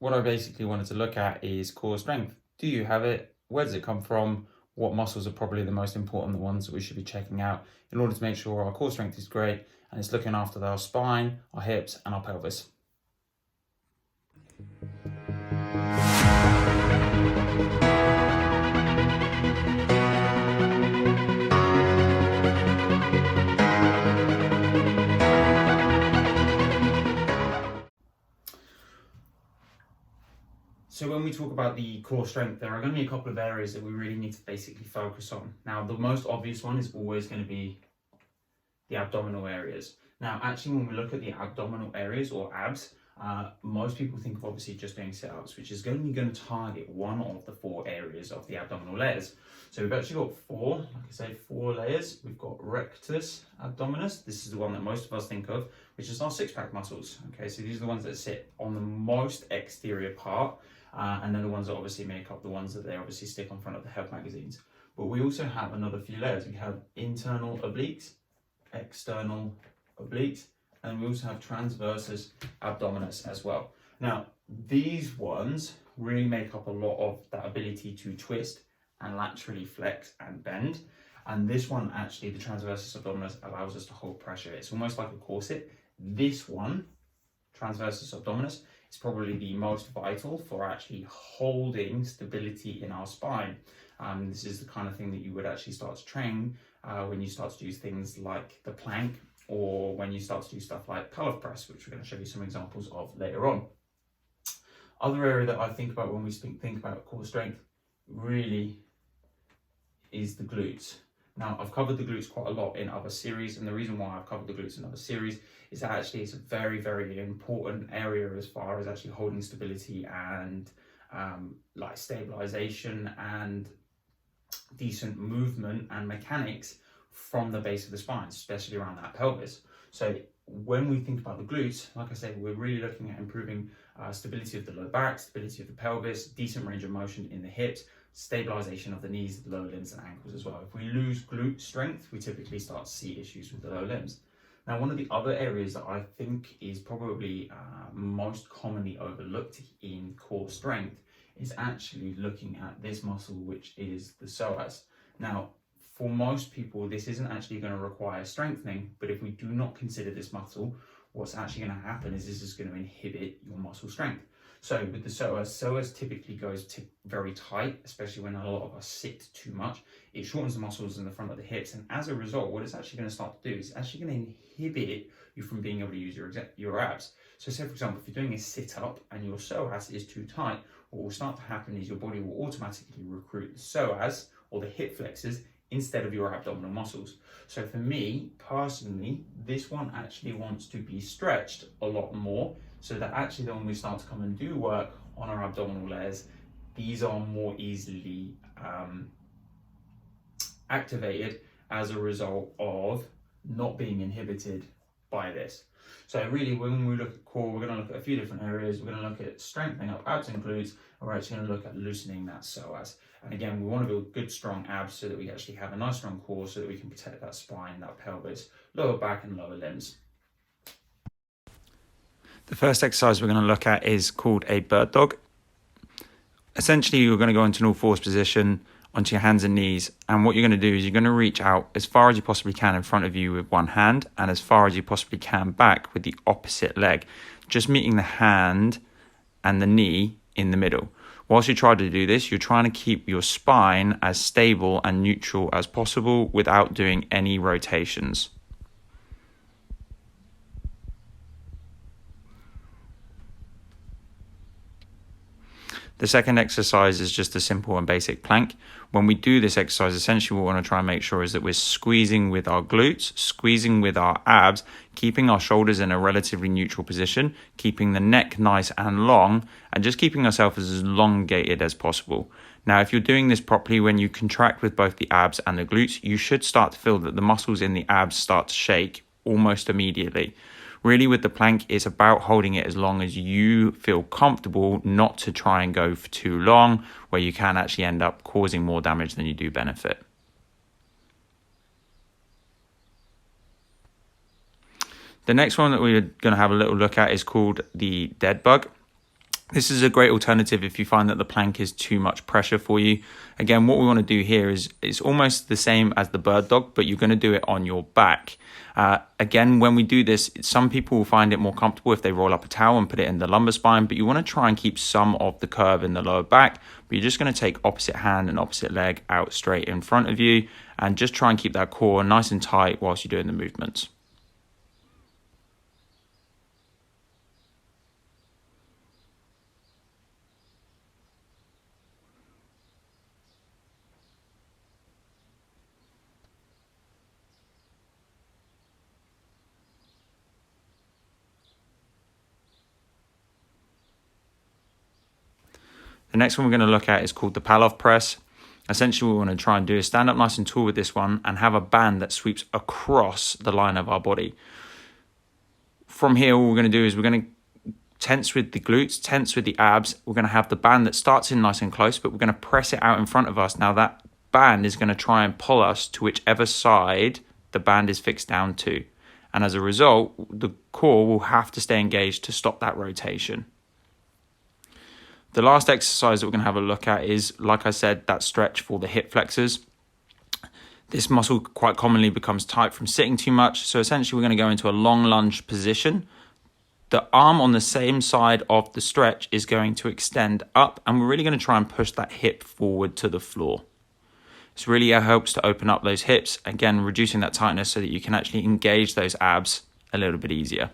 what I basically wanted to look at is core strength. Do you have it? Where does it come from? What muscles are probably the most important, the ones that we should be checking out in order to make sure our core strength is great and it's looking after our spine, our hips, and our pelvis. So when we talk about the core strength, there are going to be a couple of areas that we really need to basically focus on. Now, the most obvious one is always going to be the abdominal areas. Now, actually, when we look at the abdominal areas or abs, most people think of obviously just doing sit-ups, which is only going to target one of the 4 areas of the abdominal layers. So we've actually got 4, like I say, 4 layers. We've got rectus abdominis. This is the one that most of us think of, which is our six-pack muscles. Okay, so these are the ones that sit on the most exterior part, and then the ones that obviously make up the ones that they obviously stick on front of the health magazines. But we also have another few layers. We have internal obliques, external obliques, and we also have transversus abdominis as well. Now, these ones really make up a lot of that ability to twist and laterally flex and bend. And this one, actually, the transversus abdominis, allows us to hold pressure. It's almost like a corset. This one, transversus abdominis, is probably the most vital for actually holding stability in our spine. This is the kind of thing that you would actually start to train when you start to do things like the plank, or when you start to do stuff like pelvic press, which we're going to show you some examples of later on. Other area that I think about when we think about core strength really is the glutes. Now, I've covered the glutes quite a lot in other series, and the reason why I've covered the glutes in other series is that actually it's a very, very important area as far as actually holding stability and like stabilization and decent movement and mechanics from the base of the spine, especially around that pelvis. So when we think about the glutes, like I said, we're really looking at improving stability of the lower back, stability of the pelvis, decent range of motion in the hips, stabilization of the knees, the lower limbs and ankles as well. If we lose glute strength, we typically start to see issues with the lower limbs. Now, one of the other areas that I think is probably most commonly overlooked in core strength is actually looking at this muscle, which is the psoas. Now, for most people, this isn't actually going to require strengthening, but if we do not consider this muscle, what's actually going to happen is this is going to inhibit your muscle strength. So with the psoas typically goes very tight, especially when a lot of us sit too much. It shortens the muscles in the front of the hips, and as a result, what it's actually going to start to do is actually going to inhibit you from being able to use your abs. So say, for example, if you're doing a sit-up and your psoas is too tight, what will start to happen is your body will automatically recruit the psoas or the hip flexors instead of your abdominal muscles. So for me personally, this one actually wants to be stretched a lot more, so that actually then when we start to come and do work on our abdominal layers, these are more easily activated as a result of not being inhibited by this. So really, when we look at core, we're going to look at a few different areas. We're going to look at strengthening up abs and glutes, and we're actually going to look at loosening that psoas. And again, we want to build good, strong abs so that we actually have a nice, strong core, so that we can protect that spine, that pelvis, lower back and lower limbs. The first exercise we're going to look at is called a bird dog. Essentially, you're going to go into an all fours position onto your hands and knees, and what you're going to do is you're going to reach out as far as you possibly can in front of you with one hand, and as far as you possibly can back with the opposite leg, just meeting the hand and the knee in the middle. Whilst you try to do this, you're trying to keep your spine as stable and neutral as possible without doing any rotations. The second exercise is just a simple and basic plank. When we do this exercise, essentially what we want to try and make sure is that we're squeezing with our glutes, squeezing with our abs, keeping our shoulders in a relatively neutral position, keeping the neck nice and long, and just keeping ourselves as elongated as possible. Now, if you're doing this properly, when you contract with both the abs and the glutes, you should start to feel that the muscles in the abs start to shake almost immediately. Really, with the plank, it's about holding it as long as you feel comfortable, not to try and go for too long, where you can actually end up causing more damage than you do benefit. The next one that we're going to have a little look at is called the dead bug. This is a great alternative if you find that the plank is too much pressure for you. Again, what we want to do here is it's almost the same as the bird dog, but you're going to do it on your back. Again, when we do this, some people will find it more comfortable if they roll up a towel and put it in the lumbar spine, but you want to try and keep some of the curve in the lower back. But you're just going to take opposite hand and opposite leg out straight in front of you and just try and keep that core nice and tight whilst you're doing the movements. The next one we're going to look at is called the Pallof press. Essentially, what we want to try and do is stand up nice and tall with this one and have a band that sweeps across the line of our body. From here, all we're going to do is we're going to tense with the glutes, tense with the abs. We're going to have the band that starts in nice and close, but we're going to press it out in front of us. Now that band is going to try and pull us to whichever side the band is fixed down to. And as a result, the core will have to stay engaged to stop that rotation. The last exercise that we're going to have a look at is, like I said, that stretch for the hip flexors. This muscle quite commonly becomes tight from sitting too much. So essentially we're going to go into a long lunge position. The arm on the same side of the stretch is going to extend up, and we're really going to try and push that hip forward to the floor. This really helps to open up those hips, again, reducing that tightness so that you can actually engage those abs a little bit easier.